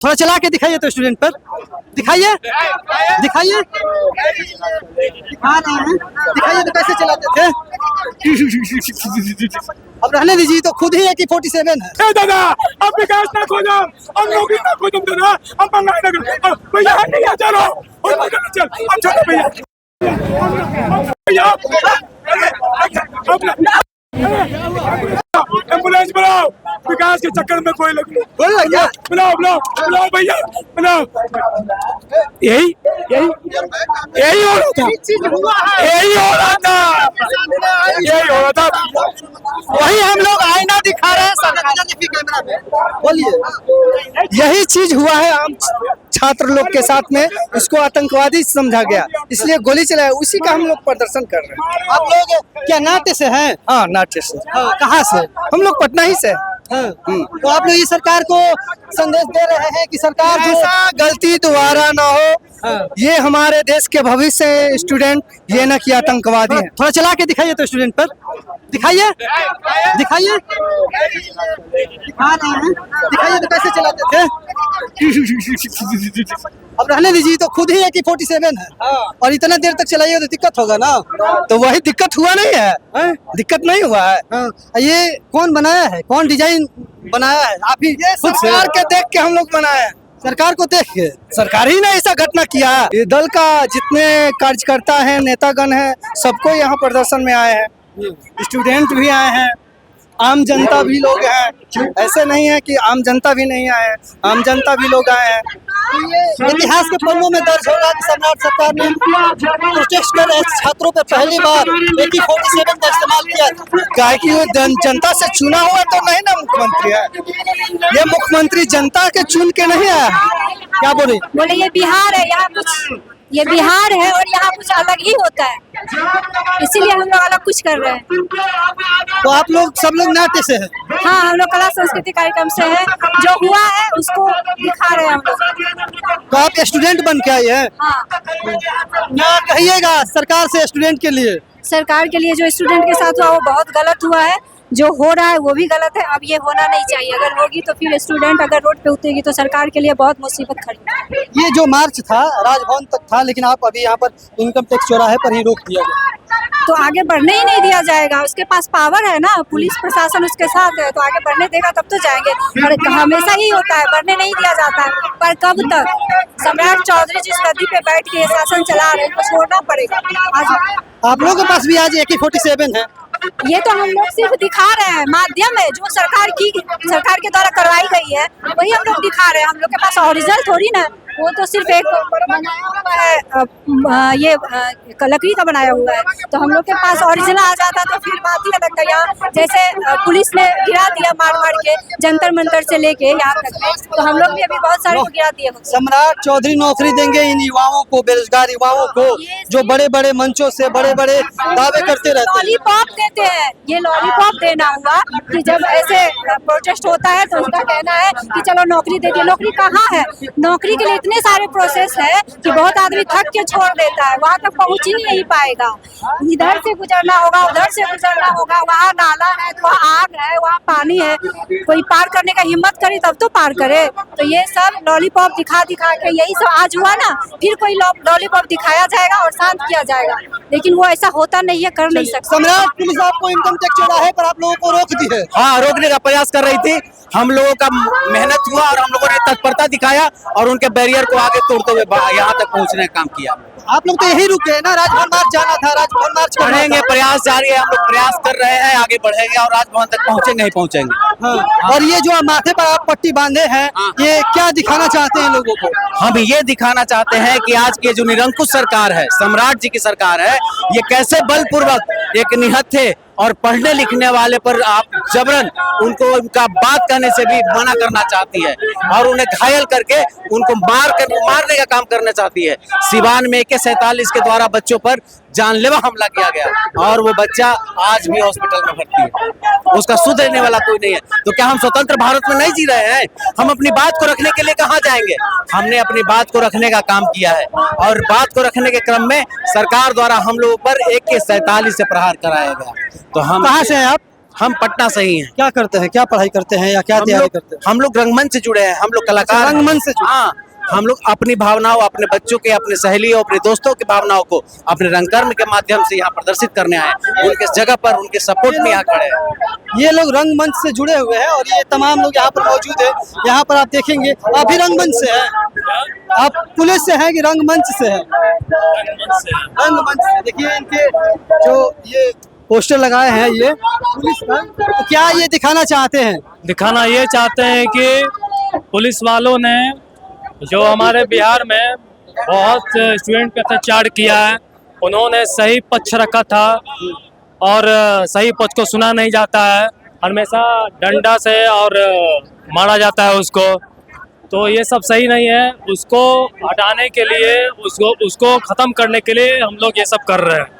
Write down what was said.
थोड़ा चला के दिखाइए तो स्टूडेंट पर दिखाइए दिखाइए दिखाइए तो कैसे चलाते थे। अब रहने दीजिए तो खुद ही है कि 47 है। दादा अब विकास ना खोजो, अब नौकरी ना खोजो दादा, अब मंगाई ना भैया नहीं आ चलो और चल अब चलो भैया एम्बुलेंस बुलाओ, विकास के चक्कर में कोई लग बुलाओ बुलाओ बुलाओ भैया बुलाओ। यही यही यही हो रहा था, यही हो रहा था, यही हो रहा था। वही हम लोग आईना दिखा रहे हैं कैमरा में। बोलिए यही चीज हुआ है आम छात्र लोग के साथ में, इसको आतंकवादी समझा गया इसलिए गोली चलाया, उसी का हम लोग प्रदर्शन कर रहे हैं। आप लोग क्या नाट्य से हैं? हाँ नाट्य से। हाँ, कहाँ से? हम लोग पटना ही से। हाँ। तो आप लोग ये सरकार को संदेश दे रहे हैं कि सरकार ऐसा गलती दोबारा ना हो। हाँ। ये हमारे देश के भविष्य स्टूडेंट, ये ना कि आतंकवादी हैं। थोड़ा चला के दिखाइए तो स्टूडेंट पर दिखाइए दिखाइए दिखाइए तो कैसे चलाते थे। अब रहने दीजिए तो खुद ही है कि 47 है। और इतना देर तक चलाइए तो दिक्कत होगा ना। तो वही दिक्कत हुआ नहीं है, दिक्कत नहीं हुआ है। ये कौन बनाया है, कौन डिजाइन बनाया है? आप ही खुद सरकार के देख के हम लोग बनाए हैं। सरकार को देख के, सरकार ही ने ऐसा घटना किया। ये दल का जितने कार्यकर्ता हैं, नेतागण हैं, सबको यहाँ प्रदर्शन में आए हैं, स्टूडेंट भी आए हैं, आम जनता भी लोग हैं। ऐसे नहीं है कि आम जनता भी नहीं आए हैं, आम जनता भी लोग आए हैं। इतिहास के पन्नों में दर्ज होगा कि सम्राट सरकार ने प्रोटेस्ट कर रहे छात्रों पर पहली बार AK-47 का इस्तेमाल किया। क्या कि वो जनता से चुना हुआ तो नहीं ना मुख्यमंत्री है, ये मुख्यमंत्री जनता के चुन के नहीं आया। क्या बोले ये बिहार है, यहाँ कुछ ये बिहार है और यहाँ कुछ अलग ही होता है, इसीलिए हम लोग अलग कुछ कर रहे हैं। तो आप लोग सब लोग नाट्य से हैं? हाँ, हम लोग कला संस्कृति कार्यक्रम से है, जो हुआ है उसको दिखा रहे हैं हम लोग। तो आप स्टूडेंट बन के आए हैं? हाँ। क्या कहिएगा सरकार से स्टूडेंट के लिए? सरकार के लिए जो स्टूडेंट के साथ हुआ वो बहुत गलत हुआ है, जो हो रहा है वो भी गलत है। अब ये होना नहीं चाहिए, अगर होगी तो फिर स्टूडेंट अगर रोड पे उतरेगी तो सरकार के लिए बहुत मुसीबत खड़ी है। ये जो मार्च था राजभवन तक था, लेकिन आप अभी यहाँ पर इनकम टैक्स चौराहे पर ही रोक दिया गया। तो आगे बढ़ने ही नहीं दिया जाएगा, उसके पास पावर है ना, पुलिस प्रशासन उसके साथ है, तो आगे बढ़ने देगा तब तो जाएंगे। और हमेशा ही होता है, बढ़ने नहीं दिया जाता है। पर कब तक? सम्राट चौधरी जिस गद्दी पे बैठ के शासन चला रहे हैं, उसको छोड़ना पड़ेगा। आज आप लोगों के पास भी आज AK-47 है? ये तो हम लोग सिर्फ दिखा रहे हैं, माध्यम है, जो सरकार के द्वारा करवाई गई है वही हम लोग दिखा रहे हैं। हम लोग के पास ओरिजिनल थोड़ी ना, वो तो सिर्फ एक बनाया हुआ है, ये लकड़ी का बनाया हुआ है। तो हम लोग के पास ओरिजिनल आ जाता तो फिर बात ही अलग था। यहाँ जैसे पुलिस ने गिरा दिया मार मार के, जंतर मंतर से लेके यहाँ तक, तो हम लोग भी अभी बहुत सारे को गिरा दिए। सम्राट चौधरी नौकरी देंगे इन युवाओं को, बेरोजगार युवाओं को, जो बड़े बड़े मंचों से बड़े बड़े दावे करते रहते हैं। लॉलीपॉप देते हैं, ये लॉलीपॉप देना हुआ कि जब ऐसे प्रोटेस्ट होता है तो उसका कहना है कि चलो नौकरी दे दिए। नौकरी कहाँ है? नौकरी के लिए इतने सारे प्रोसेस है कि बहुत आदमी थक के छोड़ देता है, वहाँ तक पहुँच ही नहीं पाएगा। इधर से गुजरना होगा, उधर से गुजरना होगा, वहाँ नाला है तो वहाँ आग है, वहाँ पानी है, कोई पार करने का हिम्मत करे तब तो पार करे। तो ये सब लॉलीपॉप दिखा दिखा के यही सब आज हुआ ना, फिर कोई लॉलीपॉप दिखाया जाएगा और शांत किया जाएगा, लेकिन वो ऐसा होता नहीं है, कर नहीं सकता। सम्राट पुलिस आपको इनकम टैक्स चौराहे पर आप लोगों को रोक दी है? हाँ, रोकने का प्रयास कर रही थी, हम लोगों का मेहनत हुआ और हम लोगों ने तत्परता दिखाया और उनके बैरियर को आगे तोड़ते हुए यहाँ तक पहुँचने का काम किया। आप लोग तो यही रुके हैं ना, राजभवन मार्च जाना था, राजभवन मार्च बढ़ेंगे, प्रयास जारी है, हम लोग प्रयास कर रहे हैं, आगे बढ़ेंगे और राजभवन तक पहुँचेंगे ही पहुँचेंगे। हाँ। और ये जो माथे पर आप पट्टी बांधे हैं, ये क्या दिखाना चाहते हैं लोगों को? हम ये दिखाना चाहते हैं कि आज की जो निरंकुश सरकार है, सम्राट जी की सरकार है, ये कैसे बलपूर्वक एक निहत्थे और पढ़ने लिखने वाले पर आप जबरन उनको उनका बात कहने से भी मना करना चाहती है और उन्हें घायल करके उनको मारने का काम करना चाहती है। सिवान में AK-47 के द्वारा बच्चों पर जानलेवा हमला किया गया और वो बच्चा आज भी हॉस्पिटल में भर्ती है, उसका सुधरने वाला कोई नहीं है। तो क्या हम स्वतंत्र भारत में नहीं जी रहे हैं? हम अपनी बात को रखने के लिए कहाँ जाएंगे? हमने अपनी बात को रखने का काम किया है और बात को रखने के क्रम में सरकार द्वारा हम लोगों पर AK-47 से प्रहार कराया गया। तो हम कहाँ से हैं आप? हम पटना से ही हैं। क्या करते हैं, क्या पढ़ाई करते हैं या क्या तैयारी करते हैं? हम लोग रंगमंच से जुड़े हैं, हम लोग कलाकार हैं। रंगमंच से जुड़े। हाँ, हम लोग अपनी भावनाओं, अपने बच्चों के, अपने सहेलियों, अपने दोस्तों की भावनाओं को अपने रंगकर्म के माध्यम से यहाँ प्रदर्शित करने आए हैं। उनके जगह पर, उनके सपोर्ट में यहाँ खड़े हैं। ये लोग रंगमंच से जुड़े हुए हैं और ये तमाम लोग यहाँ पर मौजूद है। यहाँ पर आप देखेंगे, आप भी रंगमंच से हैं, आप पुलिस से हैं कि रंगमंच से हैं? रंगमंच से। देखिए इनके जो ये पोस्टर लगाए हैं ये पुलिस का, तो क्या ये दिखाना चाहते हैं? दिखाना ये चाहते हैं कि पुलिस वालों ने जो हमारे बिहार में बहुत स्टूडेंट पे अत्याचार किया है, उन्होंने सही पक्ष रखा था और सही पक्ष को सुना नहीं जाता है, हमेशा डंडा से और मारा जाता है उसको। तो ये सब सही नहीं है, उसको हटाने के लिए, उसको खत्म करने के लिए हम लोग ये सब कर रहे हैं।